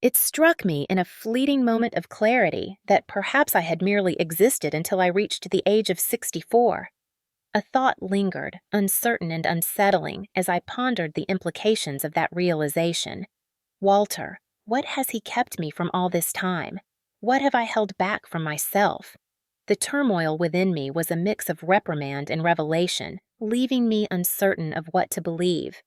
It struck me in a fleeting moment of clarity that perhaps I had merely existed until I reached the age of 64. A thought lingered, uncertain and unsettling, as I pondered the implications of that realization. Walter, what has he kept me from all this time? What have I held back from myself? The turmoil within me was a mix of reprimand and revelation, leaving me uncertain of what to believe.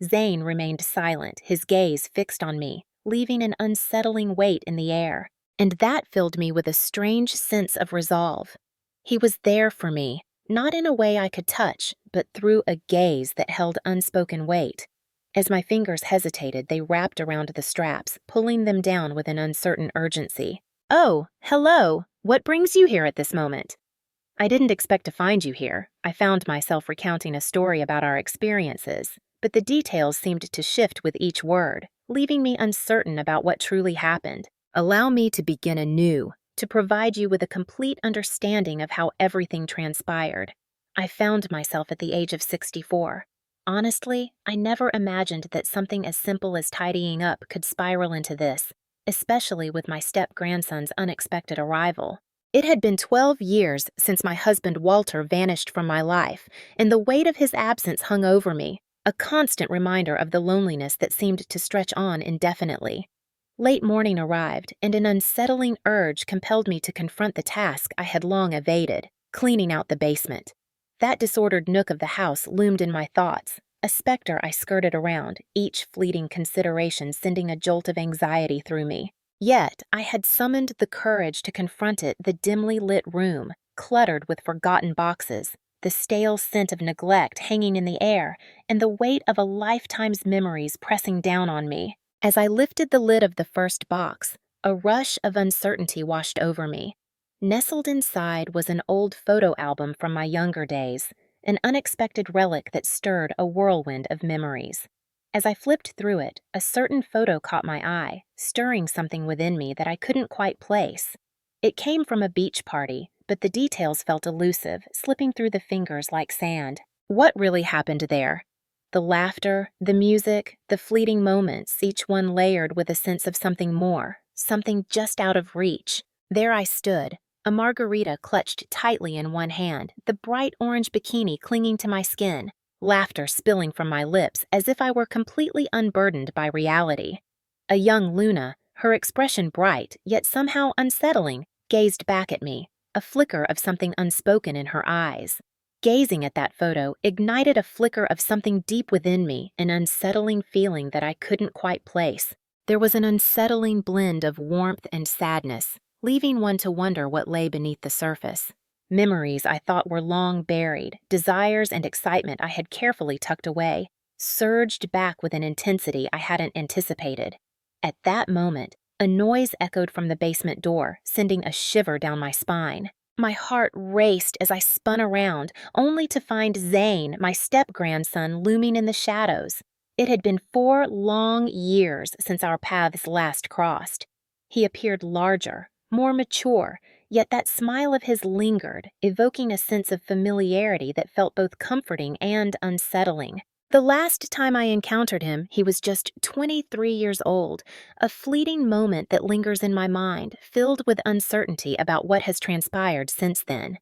Zane remained silent, his gaze fixed on me, leaving an unsettling weight in the air, and that filled me with a strange sense of resolve. He was there for me, not in a way I could touch, but through a gaze that held unspoken weight. As my fingers hesitated, they wrapped around the straps, pulling them down with an uncertain urgency. "Oh, hello! What brings you here at this moment?" "I didn't expect to find you here." I found myself recounting a story about our experiences, but the details seemed to shift with each word, leaving me uncertain about what truly happened. "Allow me to begin anew, to provide you with a complete understanding of how everything transpired. I found myself at the age of 64. Honestly, I never imagined that something as simple as tidying up could spiral into this, especially with my step-grandson's unexpected arrival. It had been 12 years since my husband Walter vanished from my life, and the weight of his absence hung over me, a constant reminder of the loneliness that seemed to stretch on indefinitely. Late morning arrived, and an unsettling urge compelled me to confront the task I had long evaded, cleaning out the basement. That disordered nook of the house loomed in my thoughts, a specter I skirted around, each fleeting consideration sending a jolt of anxiety through me. Yet I had summoned the courage to confront it, the dimly lit room, cluttered with forgotten boxes, the stale scent of neglect hanging in the air, and the weight of a lifetime's memories pressing down on me. As I lifted the lid of the first box, a rush of uncertainty washed over me. Nestled inside was an old photo album from my younger days, an unexpected relic that stirred a whirlwind of memories. As I flipped through it, a certain photo caught my eye, stirring something within me that I couldn't quite place. It came from a beach party, but the details felt elusive, slipping through the fingers like sand. What really happened there? The laughter, the music, the fleeting moments, each one layered with a sense of something more, something just out of reach. There I stood, a margarita clutched tightly in one hand, the bright orange bikini clinging to my skin, laughter spilling from my lips as if I were completely unburdened by reality. A young Luna, her expression bright, yet somehow unsettling, gazed back at me, a flicker of something unspoken in her eyes. Gazing at that photo ignited a flicker of something deep within me, an unsettling feeling that I couldn't quite place. There was an unsettling blend of warmth and sadness, leaving one to wonder what lay beneath the surface. Memories I thought were long buried, desires and excitement I had carefully tucked away, surged back with an intensity I hadn't anticipated. At that moment, a noise echoed from the basement door, sending a shiver down my spine. My heart raced as I spun around, only to find Zane, my step-grandson, looming in the shadows. It had been 4 long years since our paths last crossed. He appeared larger, more mature, yet that smile of his lingered, evoking a sense of familiarity that felt both comforting and unsettling. The last time I encountered him, he was just 23 years old, a fleeting moment that lingers in my mind, filled with uncertainty about what has transpired since then.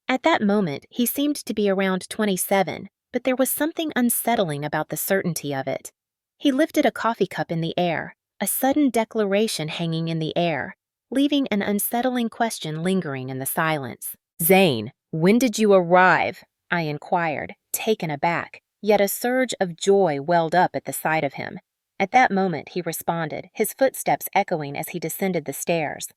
At that moment, he seemed to be around 27, but there was something unsettling about the certainty of it. He lifted a coffee cup in the air, a sudden declaration hanging in the air, leaving an unsettling question lingering in the silence. "Zane, when did you arrive?" I inquired, taken aback. Yet a surge of joy welled up at the sight of him. At that moment he responded, his footsteps echoing as he descended the stairs.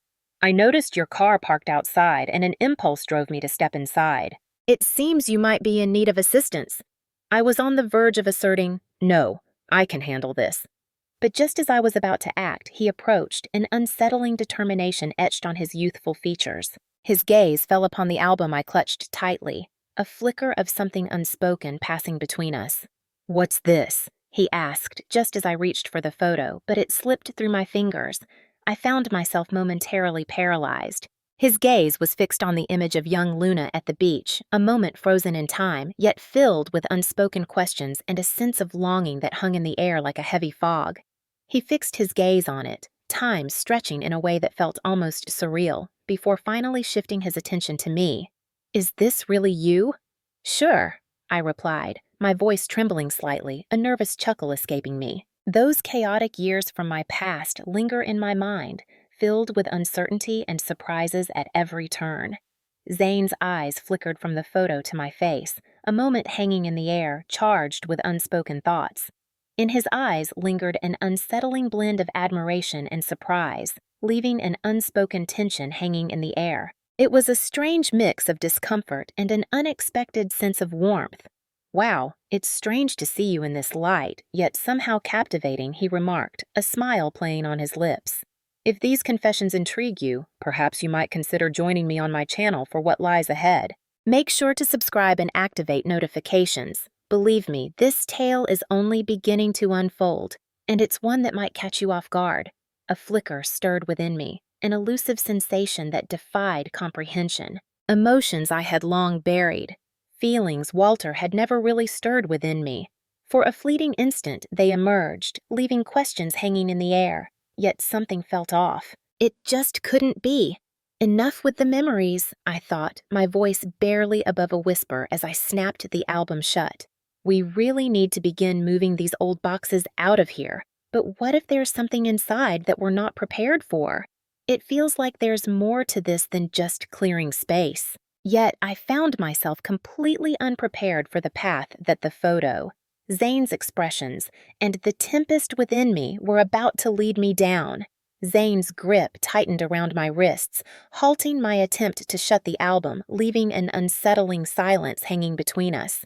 "I noticed your car parked outside, and an impulse drove me to step inside." "It seems you might be in need of assistance." I was on the verge of asserting, "No, I can handle this." But just as I was about to act, he approached, an unsettling determination etched on his youthful features. His gaze fell upon the album I clutched tightly, a flicker of something unspoken passing between us. "What's this?" he asked just as I reached for the photo, but it slipped through my fingers. I found myself momentarily paralyzed. His gaze was fixed on the image of young Luna at the beach, a moment frozen in time, yet filled with unspoken questions and a sense of longing that hung in the air like a heavy fog. He fixed his gaze on it, time stretching in a way that felt almost surreal, before finally shifting his attention to me. "Is this really you?" "Sure," I replied, my voice trembling slightly, a nervous chuckle escaping me. Those chaotic years from my past linger in my mind, filled with uncertainty and surprises at every turn. Zane's eyes flickered from the photo to my face, a moment hanging in the air, charged with unspoken thoughts. In his eyes lingered an unsettling blend of admiration and surprise, leaving an unspoken tension hanging in the air. It was a strange mix of discomfort and an unexpected sense of warmth. "Wow, it's strange to see you in this light, yet somehow captivating," he remarked, a smile playing on his lips. "If these confessions intrigue you, perhaps you might consider joining me on my channel for what lies ahead. Make sure to subscribe and activate notifications. Believe me, this tale is only beginning to unfold, and it's one that might catch you off guard." A flicker stirred within me, an elusive sensation that defied comprehension. Emotions I had long buried. Feelings Walter had never really stirred within me. For a fleeting instant, they emerged, leaving questions hanging in the air. Yet something felt off. It just couldn't be. Enough with the memories, I thought, my voice barely above a whisper as I snapped the album shut. We really need to begin moving these old boxes out of here. But what if there's something inside that we're not prepared for? It feels like there's more to this than just clearing space. Yet I found myself completely unprepared for the path that the photo, Zane's expressions, and the tempest within me were about to lead me down. Zane's grip tightened around my wrists, halting my attempt to shut the album, leaving an unsettling silence hanging between us.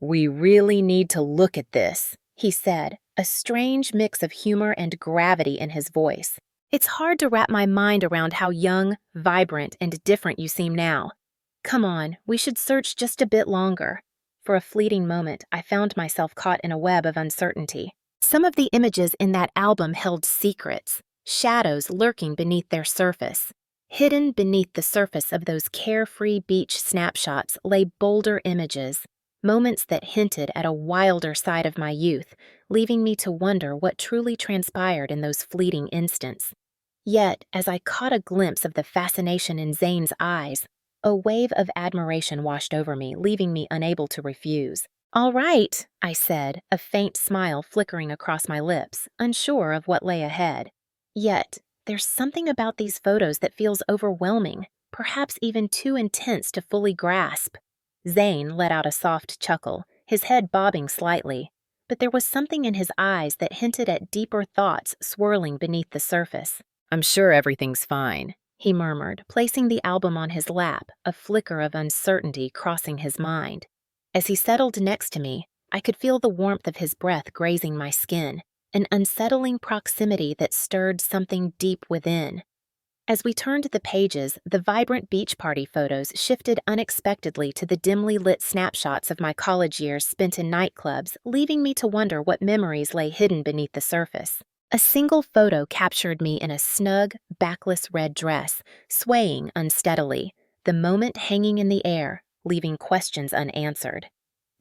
"We really need to look at this," he said, a strange mix of humor and gravity in his voice. "It's hard to wrap my mind around how young, vibrant, and different you seem now. Come on, we should search just a bit longer." For a fleeting moment, I found myself caught in a web of uncertainty. Some of the images in that album held secrets, shadows lurking beneath their surface. Hidden beneath the surface of those carefree beach snapshots lay bolder images, moments that hinted at a wilder side of my youth, leaving me to wonder what truly transpired in those fleeting instants. Yet, as I caught a glimpse of the fascination in Zane's eyes, a wave of admiration washed over me, leaving me unable to refuse. "All right," I said, a faint smile flickering across my lips, unsure of what lay ahead. Yet, there's something about these photos that feels overwhelming, perhaps even too intense to fully grasp. Zane let out a soft chuckle, his head bobbing slightly, but there was something in his eyes that hinted at deeper thoughts swirling beneath the surface. "I'm sure everything's fine," he murmured, placing the album on his lap, a flicker of uncertainty crossing his mind. As he settled next to me, I could feel the warmth of his breath grazing my skin, an unsettling proximity that stirred something deep within. As we turned the pages, the vibrant beach party photos shifted unexpectedly to the dimly lit snapshots of my college years spent in nightclubs, leaving me to wonder what memories lay hidden beneath the surface. A single photo captured me in a snug, backless red dress, swaying unsteadily, the moment hanging in the air, leaving questions unanswered.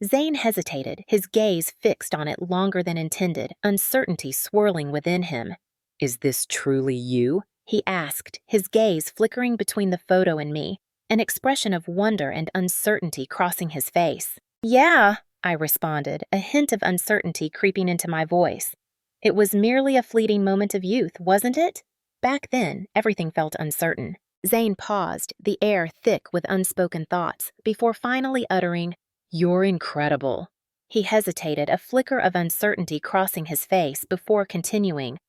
Zane hesitated, his gaze fixed on it longer than intended, uncertainty swirling within him. "Is this truly you?" he asked, his gaze flickering between the photo and me, an expression of wonder and uncertainty crossing his face. "Yeah," I responded, a hint of uncertainty creeping into my voice. It was merely a fleeting moment of youth, wasn't it? Back then, everything felt uncertain. Zane paused, the air thick with unspoken thoughts, before finally uttering, "You're incredible." He hesitated, a flicker of uncertainty crossing his face, before continuing,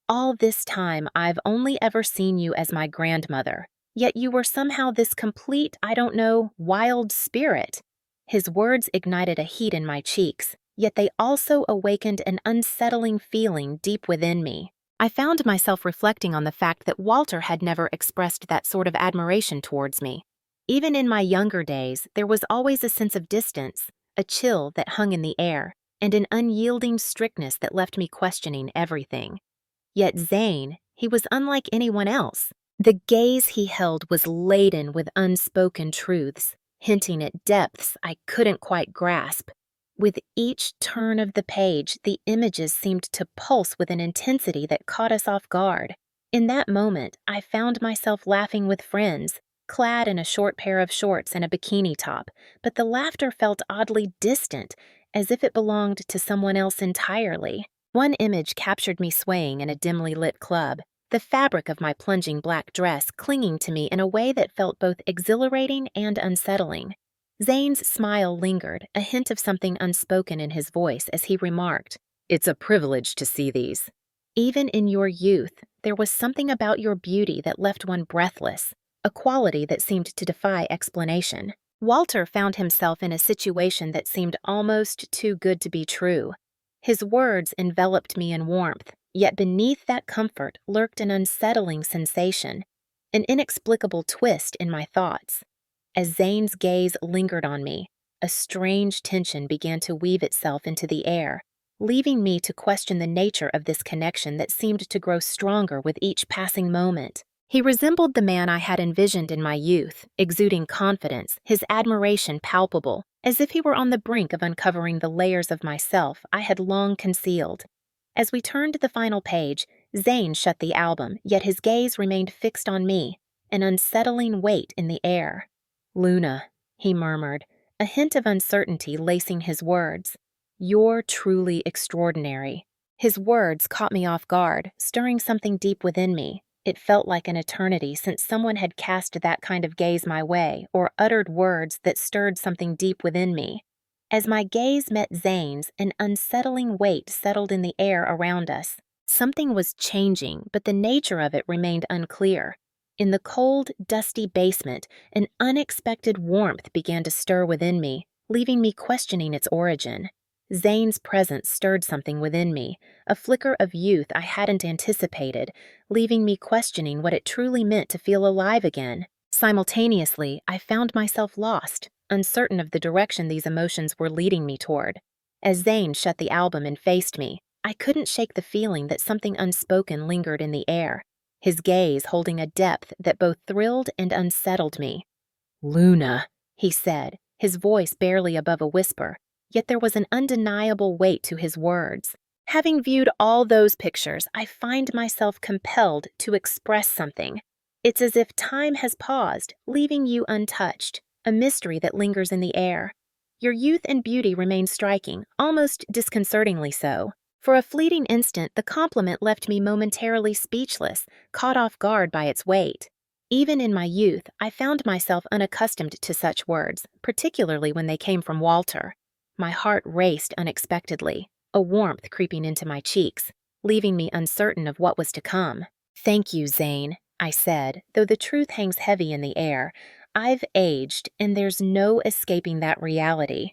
"All this time, I've only ever seen you as my grandmother, yet you were somehow this complete, wild spirit." His words ignited a heat in my cheeks, yet they also awakened an unsettling feeling deep within me. I found myself reflecting on the fact that Walter had never expressed that sort of admiration towards me. Even in my younger days, there was always a sense of distance, a chill that hung in the air, and an unyielding strictness that left me questioning everything. Yet Zane, he was unlike anyone else. The gaze he held was laden with unspoken truths, hinting at depths I couldn't quite grasp. With each turn of the page, the images seemed to pulse with an intensity that caught us off guard. In that moment, I found myself laughing with friends, clad in a short pair of shorts and a bikini top, but the laughter felt oddly distant, as if it belonged to someone else entirely. One image captured me swaying in a dimly lit club, the fabric of my plunging black dress clinging to me in a way that felt both exhilarating and unsettling. Zane's smile lingered, a hint of something unspoken in his voice as he remarked, "It's a privilege to see these." Even in your youth, there was something about your beauty that left one breathless, a quality that seemed to defy explanation. Walter found himself in a situation that seemed almost too good to be true. His words enveloped me in warmth, yet beneath that comfort lurked an unsettling sensation, an inexplicable twist in my thoughts. As Zane's gaze lingered on me, a strange tension began to weave itself into the air, leaving me to question the nature of this connection that seemed to grow stronger with each passing moment. He resembled the man I had envisioned in my youth, exuding confidence, his admiration palpable, as if he were on the brink of uncovering the layers of myself I had long concealed. As we turned to the final page, Zane shut the album, yet his gaze remained fixed on me, an unsettling weight in the air. "Luna," he murmured, a hint of uncertainty lacing his words. "You're truly extraordinary." His words caught me off guard, stirring something deep within me. It felt like an eternity since someone had cast that kind of gaze my way or uttered words that stirred something deep within me. As my gaze met Zane's, an unsettling weight settled in the air around us. Something was changing, but the nature of it remained unclear. In the cold, dusty basement, an unexpected warmth began to stir within me, leaving me questioning its origin. Zane's presence stirred something within me, a flicker of youth I hadn't anticipated, leaving me questioning what it truly meant to feel alive again. Simultaneously, I found myself lost, uncertain of the direction these emotions were leading me toward. As Zane shut the album and faced me, I couldn't shake the feeling that something unspoken lingered in the air, his gaze holding a depth that both thrilled and unsettled me. "Luna," he said, his voice barely above a whisper, yet there was an undeniable weight to his words. Having viewed all those pictures, I find myself compelled to express something. It's as if time has paused, leaving you untouched, a mystery that lingers in the air. Your youth and beauty remain striking, almost disconcertingly so. For a fleeting instant, the compliment left me momentarily speechless, caught off guard by its weight. Even in my youth, I found myself unaccustomed to such words, particularly when they came from Walter. My heart raced unexpectedly, a warmth creeping into my cheeks, leaving me uncertain of what was to come. "Thank you, Zane," I said, though the truth hangs heavy in the air. I've aged, and there's no escaping that reality.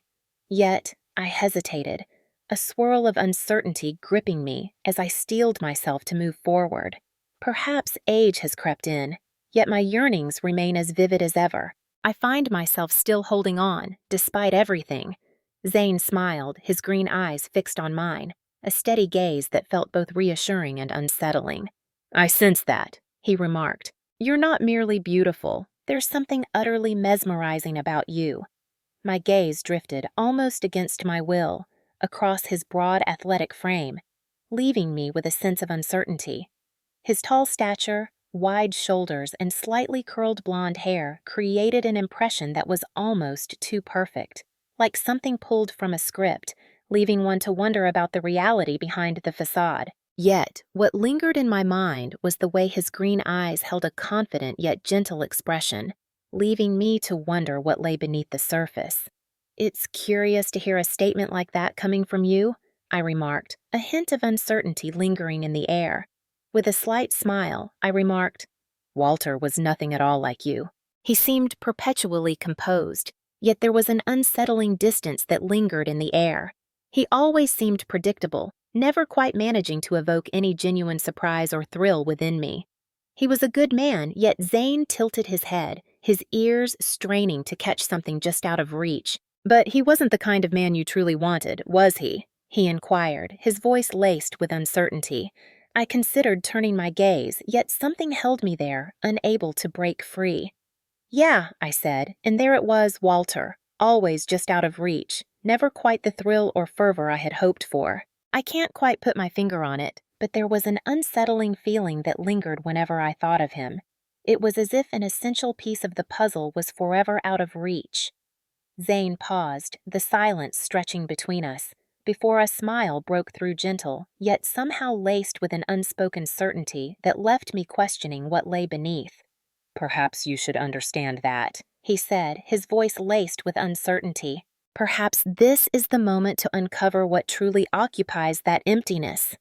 Yet, I hesitated, a swirl of uncertainty gripping me as I steeled myself to move forward. Perhaps age has crept in, yet my yearnings remain as vivid as ever. I find myself still holding on, despite everything. Zane smiled, his green eyes fixed on mine, a steady gaze that felt both reassuring and unsettling. "I sense that," he remarked. "You're not merely beautiful. There's something utterly mesmerizing about you." My gaze drifted, almost against my will, across his broad athletic frame, leaving me with a sense of uncertainty. His tall stature, wide shoulders, and slightly curled blonde hair created an impression that was almost too perfect, like something pulled from a script, leaving one to wonder about the reality behind the facade. Yet, what lingered in my mind was the way his green eyes held a confident yet gentle expression, leaving me to wonder what lay beneath the surface. "It's curious to hear a statement like that coming from you," I remarked, a hint of uncertainty lingering in the air. With a slight smile, I remarked, "Walter was nothing at all like you." He seemed perpetually composed, yet there was an unsettling distance that lingered in the air. He always seemed predictable, never quite managing to evoke any genuine surprise or thrill within me. He was a good man, yet Zane tilted his head, his ears straining to catch something just out of reach. "But he wasn't the kind of man you truly wanted, was he?" he inquired, his voice laced with uncertainty. I considered turning my gaze, yet something held me there, unable to break free. "Yeah," I said, and there it was, Walter, always just out of reach, never quite the thrill or fervor I had hoped for. "I can't quite put my finger on it, but there was an unsettling feeling that lingered whenever I thought of him. It was as if an essential piece of the puzzle was forever out of reach. Zane paused, the silence stretching between us, before a smile broke through, gentle, yet somehow laced with an unspoken certainty that left me questioning what lay beneath. "Perhaps you should understand that," he said, his voice laced with uncertainty. "Perhaps this is the moment to uncover what truly occupies that emptiness."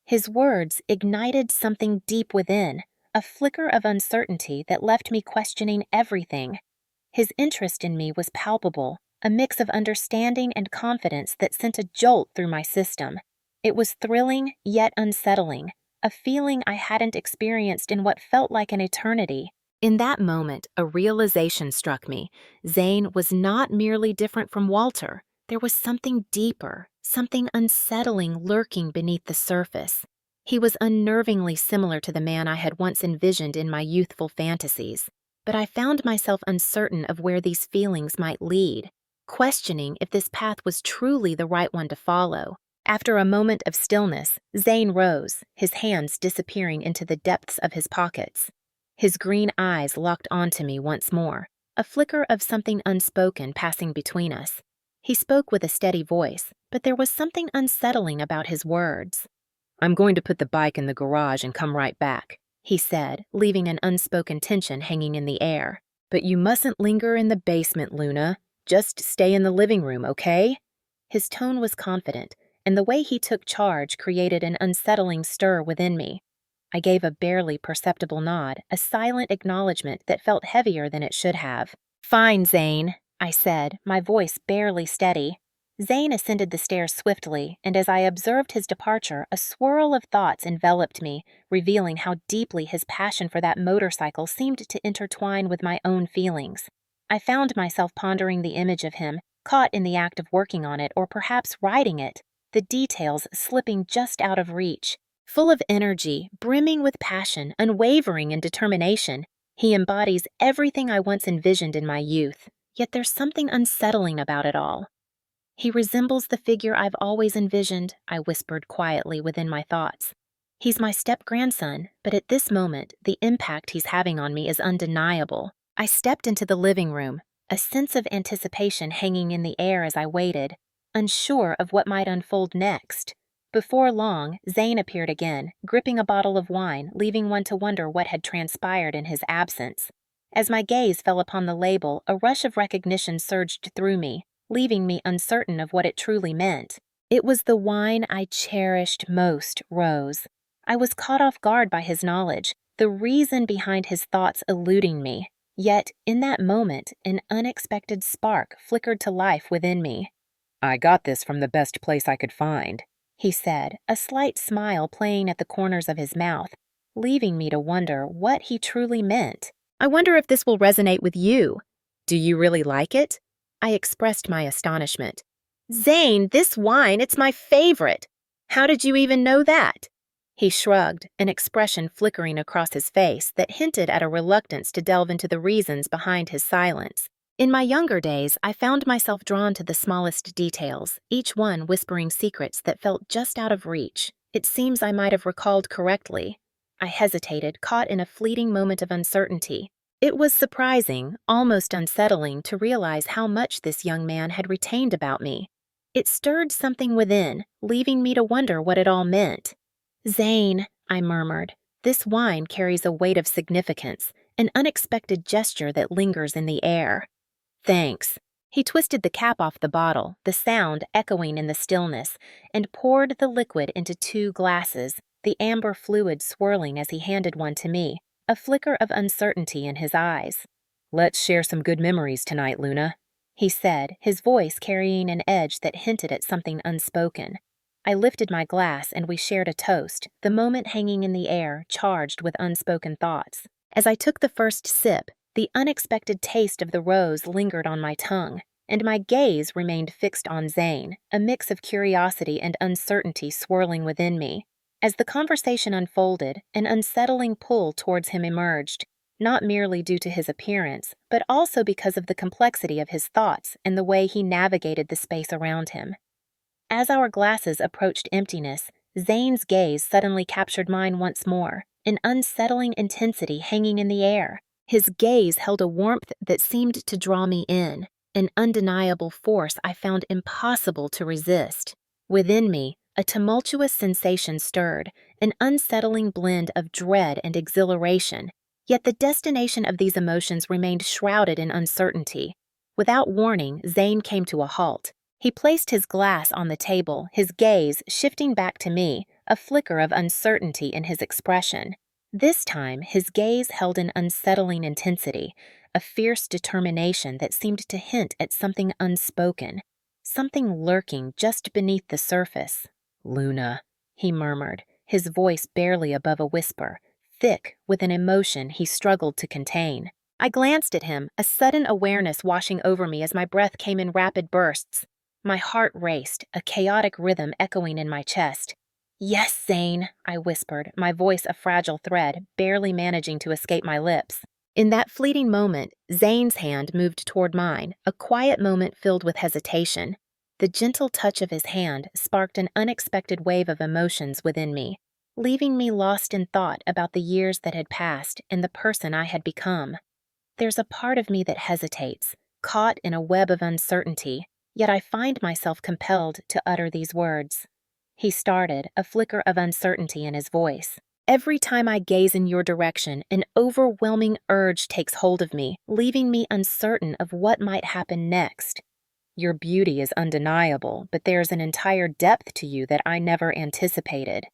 His words ignited something deep within, a flicker of uncertainty that left me questioning everything. His interest in me was palpable, a mix of understanding and confidence that sent a jolt through my system. It was thrilling, yet unsettling, a feeling I hadn't experienced in what felt like an eternity. In that moment, a realization struck me. Zane was not merely different from Walter. There was something deeper, something unsettling lurking beneath the surface. He was unnervingly similar to the man I had once envisioned in my youthful fantasies, but I found myself uncertain of where these feelings might lead, questioning if this path was truly the right one to follow. After a moment of stillness, Zane rose, his hands disappearing into the depths of his pockets. His green eyes locked onto me once more, a flicker of something unspoken passing between us. He spoke with a steady voice, but there was something unsettling about his words. "I'm going to put the bike in the garage and come right back," he said, leaving an unspoken tension hanging in the air. "But you mustn't linger in the basement, Luna. Just stay in the living room, okay?" His tone was confident, and the way he took charge created an unsettling stir within me. I gave a barely perceptible nod, a silent acknowledgement that felt heavier than it should have. "Fine, Zane," I said, my voice barely steady. Zane ascended the stairs swiftly, and as I observed his departure, a swirl of thoughts enveloped me, revealing how deeply his passion for that motorcycle seemed to intertwine with my own feelings. I found myself pondering the image of him, caught in the act of working on it or perhaps riding it, the details slipping just out of reach. Full of energy, brimming with passion, unwavering in determination, he embodies everything I once envisioned in my youth, yet there's something unsettling about it all. "He resembles the figure I've always envisioned," I whispered quietly within my thoughts. "He's my step-grandson, but at this moment, the impact he's having on me is undeniable." I stepped into the living room, a sense of anticipation hanging in the air as I waited, unsure of what might unfold next. Before long, Zane appeared again, gripping a bottle of wine, leaving one to wonder what had transpired in his absence. As my gaze fell upon the label, a rush of recognition surged through me, leaving me uncertain of what it truly meant. It was the wine I cherished most, Rose. I was caught off guard by his knowledge, the reason behind his thoughts eluding me. Yet, in that moment, an unexpected spark flickered to life within me. "I got this from the best place I could find," he said, a slight smile playing at the corners of his mouth, leaving me to wonder what he truly meant. "I wonder if this will resonate with you. Do you really like it?" I expressed my astonishment. "Zane, this wine, it's my favorite. How did you even know that?" He shrugged, an expression flickering across his face that hinted at a reluctance to delve into the reasons behind his silence. In my younger days, I found myself drawn to the smallest details, each one whispering secrets that felt just out of reach. It seems I might have recalled correctly. I hesitated, caught in a fleeting moment of uncertainty. It was surprising, almost unsettling, to realize how much this young man had retained about me. It stirred something within, leaving me to wonder what it all meant. "Zane," I murmured, "this wine carries a weight of significance, an unexpected gesture that lingers in the air." "Thanks." He twisted the cap off the bottle, the sound echoing in the stillness, and poured the liquid into 2 glasses, the amber fluid swirling as he handed one to me, a flicker of uncertainty in his eyes. "Let's share some good memories tonight, Luna," he said, his voice carrying an edge that hinted at something unspoken. I lifted my glass and we shared a toast, the moment hanging in the air, charged with unspoken thoughts. As I took the first sip, the unexpected taste of the rose lingered on my tongue, and my gaze remained fixed on Zane, a mix of curiosity and uncertainty swirling within me. As the conversation unfolded, an unsettling pull towards him emerged, not merely due to his appearance, but also because of the complexity of his thoughts and the way he navigated the space around him. As our glasses approached emptiness, Zane's gaze suddenly captured mine once more, an unsettling intensity hanging in the air. His gaze held a warmth that seemed to draw me in, an undeniable force I found impossible to resist. Within me, a tumultuous sensation stirred, an unsettling blend of dread and exhilaration, yet the destination of these emotions remained shrouded in uncertainty. Without warning, Zane came to a halt. He placed his glass on the table, his gaze shifting back to me, a flicker of uncertainty in his expression. This time, his gaze held an unsettling intensity, a fierce determination that seemed to hint at something unspoken, something lurking just beneath the surface. "Luna," he murmured, his voice barely above a whisper, thick with an emotion he struggled to contain. I glanced at him, a sudden awareness washing over me as my breath came in rapid bursts. My heart raced, a chaotic rhythm echoing in my chest. "Yes, Zane," I whispered, my voice a fragile thread, barely managing to escape my lips. In that fleeting moment, Zane's hand moved toward mine, a quiet moment filled with hesitation. The gentle touch of his hand sparked an unexpected wave of emotions within me, leaving me lost in thought about the years that had passed and the person I had become. There's a part of me that hesitates, caught in a web of uncertainty, yet I find myself compelled to utter these words. He started, a flicker of uncertainty in his voice. "Every time I gaze in your direction, an overwhelming urge takes hold of me, leaving me uncertain of what might happen next. Your beauty is undeniable, but there's an entire depth to you that I never anticipated."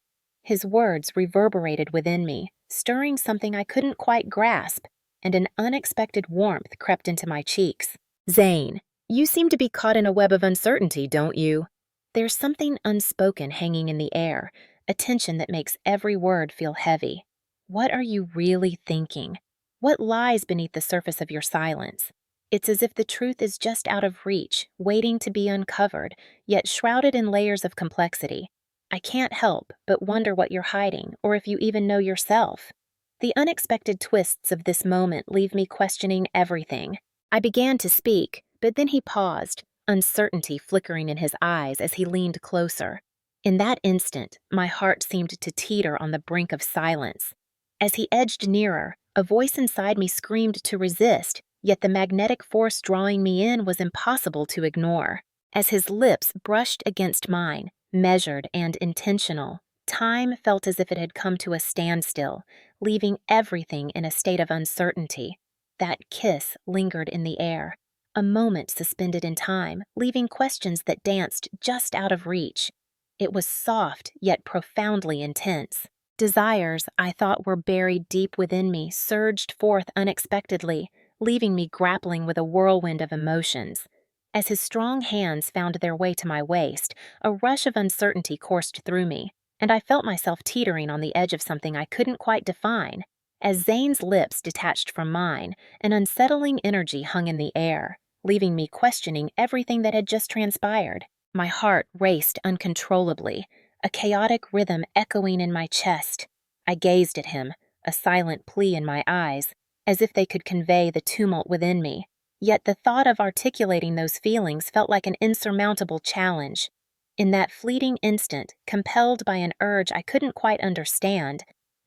His words reverberated within me, stirring something I couldn't quite grasp, and an unexpected warmth crept into my cheeks. "Zane, you seem to be caught in a web of uncertainty, don't you?" There's something unspoken hanging in the air, a tension that makes every word feel heavy. What are you really thinking? What lies beneath the surface of your silence? It's as if the truth is just out of reach, waiting to be uncovered, yet shrouded in layers of complexity. I can't help but wonder what you're hiding, or if you even know yourself. The unexpected twists of this moment leave me questioning everything. I began to speak, but then he paused, uncertainty flickering in his eyes as he leaned closer. In that instant, my heart seemed to teeter on the brink of silence. As he edged nearer, a voice inside me screamed to resist, yet the magnetic force drawing me in was impossible to ignore. As his lips brushed against mine, measured and intentional, time felt as if it had come to a standstill, leaving everything in a state of uncertainty. That kiss lingered in the air, a moment suspended in time, leaving questions that danced just out of reach. It was soft, yet profoundly intense. Desires I thought were buried deep within me surged forth unexpectedly, leaving me grappling with a whirlwind of emotions. As his strong hands found their way to my waist, a rush of uncertainty coursed through me, and I felt myself teetering on the edge of something I couldn't quite define. As Zane's lips detached from mine, an unsettling energy hung in the air, leaving me questioning everything that had just transpired. My heart raced uncontrollably, a chaotic rhythm echoing in my chest. I gazed at him, a silent plea in my eyes, as if they could convey the tumult within me. Yet the thought of articulating those feelings felt like an insurmountable challenge. In that fleeting instant, compelled by an urge I couldn't quite understand,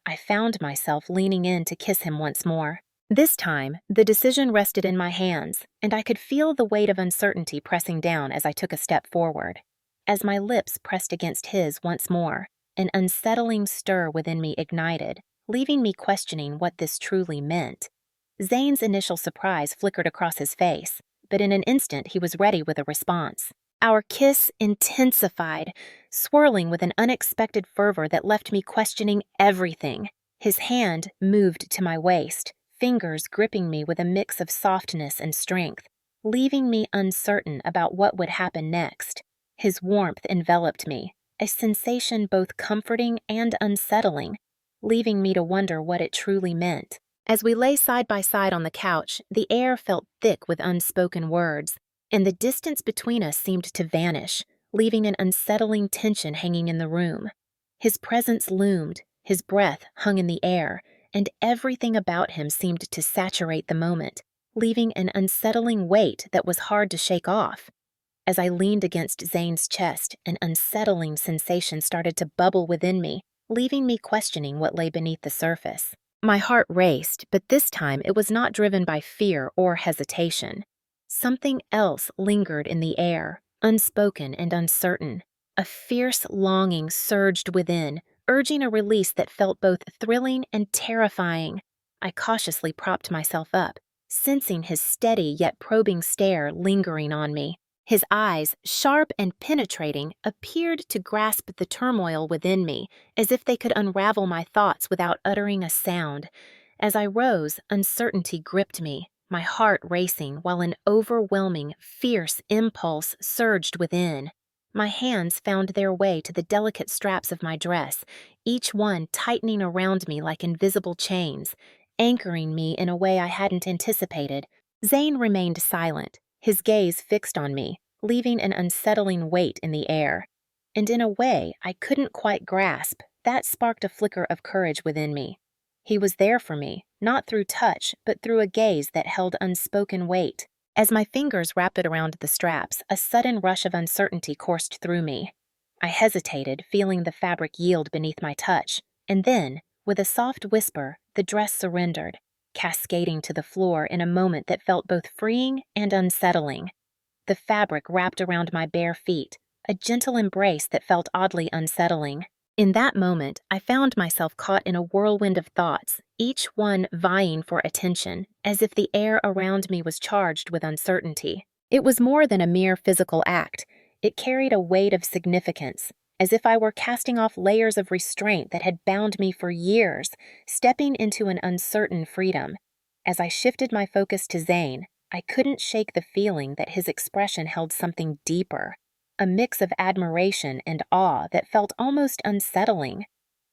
I found myself leaning in to kiss him once more. This time, the decision rested in my hands, and I could feel the weight of uncertainty pressing down as I took a step forward. As my lips pressed against his once more, an unsettling stir within me ignited, leaving me questioning what this truly meant. Zane's initial surprise flickered across his face, but in an instant he was ready with a response. Our kiss intensified, swirling with an unexpected fervor that left me questioning everything. His hand moved to my waist, fingers gripping me with a mix of softness and strength, leaving me uncertain about what would happen next. His warmth enveloped me, a sensation both comforting and unsettling, leaving me to wonder what it truly meant. As we lay side by side on the couch, the air felt thick with unspoken words, and the distance between us seemed to vanish, leaving an unsettling tension hanging in the room. His presence loomed, his breath hung in the air, and everything about him seemed to saturate the moment, leaving an unsettling weight that was hard to shake off. As I leaned against Zane's chest, an unsettling sensation started to bubble within me, leaving me questioning what lay beneath the surface. My heart raced, but this time it was not driven by fear or hesitation. Something else lingered in the air, unspoken and uncertain. A fierce longing surged within, urging a release that felt both thrilling and terrifying. I cautiously propped myself up, sensing his steady yet probing stare lingering on me. His eyes, sharp and penetrating, appeared to grasp the turmoil within me, as if they could unravel my thoughts without uttering a sound. As I rose, uncertainty gripped me, my heart racing while an overwhelming, fierce impulse surged within. My hands found their way to the delicate straps of my dress, each one tightening around me like invisible chains, anchoring me in a way I hadn't anticipated. Zane remained silent, his gaze fixed on me, leaving an unsettling weight in the air. And in a way I couldn't quite grasp, that sparked a flicker of courage within me. He was there for me, not through touch, but through a gaze that held unspoken weight. As my fingers wrapped around the straps, a sudden rush of uncertainty coursed through me. I hesitated, feeling the fabric yield beneath my touch, and then, with a soft whisper, the dress surrendered, cascading to the floor in a moment that felt both freeing and unsettling. The fabric wrapped around my bare feet, a gentle embrace that felt oddly unsettling. In that moment, I found myself caught in a whirlwind of thoughts, each one vying for attention, as if the air around me was charged with uncertainty. It was more than a mere physical act. It carried a weight of significance, as if I were casting off layers of restraint that had bound me for years, stepping into an uncertain freedom. As I shifted my focus to Zane, I couldn't shake the feeling that his expression held something deeper, a mix of admiration and awe that felt almost unsettling.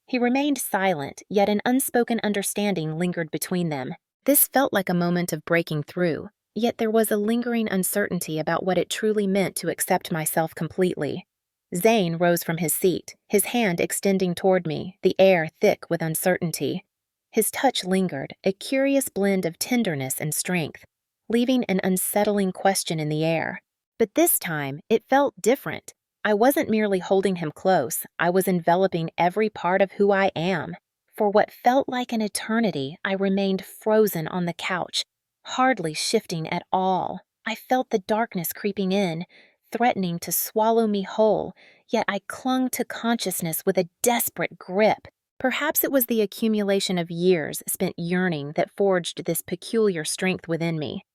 He remained silent, yet an unspoken understanding lingered between them. This felt like a moment of breaking through, yet there was a lingering uncertainty about what it truly meant to accept myself completely. Zane rose from his seat, his hand extending toward me, the air thick with uncertainty. His touch lingered, a curious blend of tenderness and strength, leaving an unsettling question in the air. But this time, it felt different. I wasn't merely holding him close, I was enveloping every part of who I am. For what felt like an eternity, I remained frozen on the couch, hardly shifting at all. I felt the darkness creeping in, threatening to swallow me whole, yet I clung to consciousness with a desperate grip. Perhaps it was the accumulation of years spent yearning that forged this peculiar strength within me.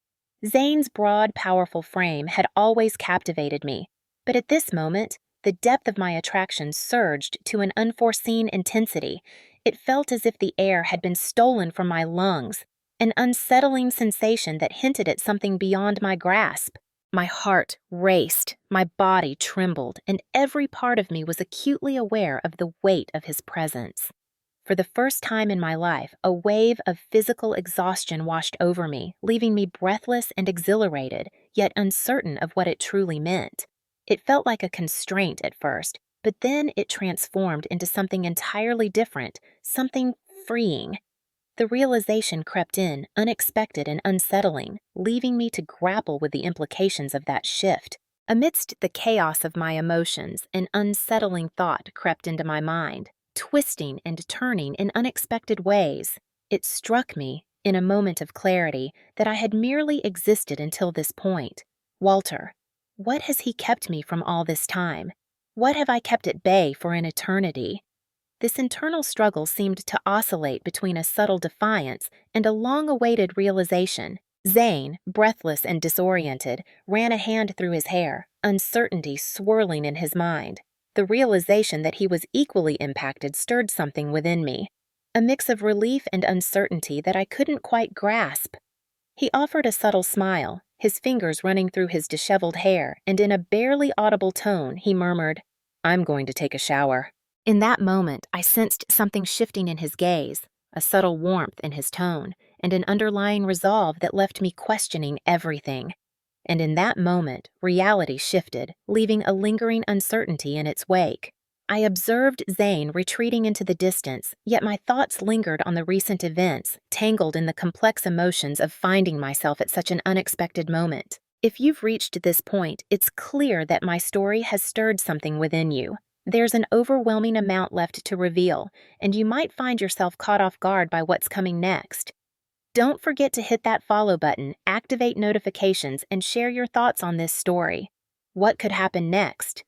Zane's broad, powerful frame had always captivated me, but at this moment, the depth of my attraction surged to an unforeseen intensity. It felt as if the air had been stolen from my lungs, an unsettling sensation that hinted at something beyond my grasp. My heart raced, my body trembled, and every part of me was acutely aware of the weight of his presence. For the first time in my life, a wave of physical exhaustion washed over me, leaving me breathless and exhilarated, yet uncertain of what it truly meant. It felt like a constraint at first, but then it transformed into something entirely different, something freeing. The realization crept in, unexpected and unsettling, leaving me to grapple with the implications of that shift. Amidst the chaos of my emotions, an unsettling thought crept into my mind, twisting and turning in unexpected ways. It struck me, in a moment of clarity, that I had merely existed until this point. Walter, what has he kept me from all this time? What have I kept at bay for an eternity? This internal struggle seemed to oscillate between a subtle defiance and a long-awaited realization. Zane, breathless and disoriented, ran a hand through his hair, uncertainty swirling in his mind. The realization that he was equally impacted stirred something within me, a mix of relief and uncertainty that I couldn't quite grasp. He offered a subtle smile, his fingers running through his disheveled hair, and in a barely audible tone, he murmured, "I'm going to take a shower." In that moment, I sensed something shifting in his gaze, a subtle warmth in his tone, and an underlying resolve that left me questioning everything. And in that moment, reality shifted, leaving a lingering uncertainty in its wake. I observed Zane retreating into the distance, yet my thoughts lingered on the recent events, tangled in the complex emotions of finding myself at such an unexpected moment. If you've reached this point, it's clear that my story has stirred something within you. There's an overwhelming amount left to reveal, and you might find yourself caught off guard by what's coming next. Don't forget to hit that follow button, activate notifications, and share your thoughts on this story. What could happen next?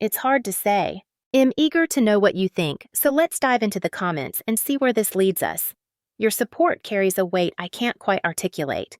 It's hard to say. I'm eager to know what you think, so let's dive into the comments and see where this leads us. Your support carries a weight I can't quite articulate.